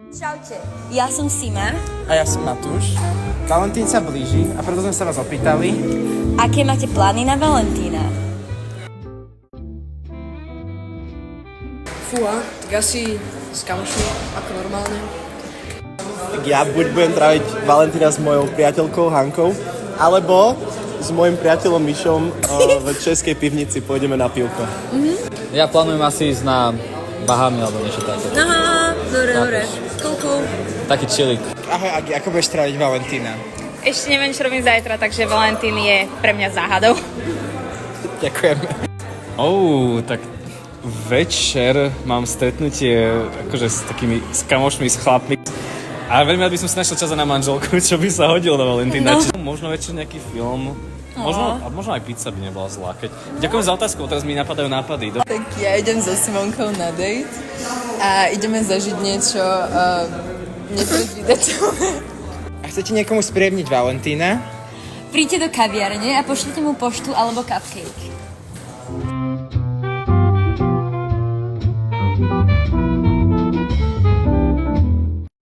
Čaute, ja som Sima. A ja som Matúš. Valentín sa blíži a preto sme sa vás opýtali, Aké máte plány na Valentína? Fúha, tak asi s kamošmi, ako normálne. Tak ja buď budem tráviť Valentína s mojou priateľkou Hankou, alebo s mojim priateľom Mišom v českej pivnici pôjdeme na pivko. Ja plánujem asi ísť na Bahamy alebo niečo také. Aha, dobre. Koľko? Taký chillik. ahoj Agi, ako budeš tráviť Valentína? Ešte neviem, čo robím zajtra, takže Valentín je pre mňa záhadou. Ďakujeme. Tak večer mám stretnutie akože s kamošmi, s chlapmi. A veľmi rád by som si našiel čas na manželku, čo by sa hodilo na Valentína. Možno večer nejaký film. Možno aj pizza by nebola zlá. Ďakujem za otázku, teraz mi napadajú nápady. Tak ja idem so Simonkou na date a ideme zažiť niečo nepredvídateľné. A chcete niekomu spriemniť Valentína? Príďte do kaviarne a pošlite mu poštu alebo cupcake.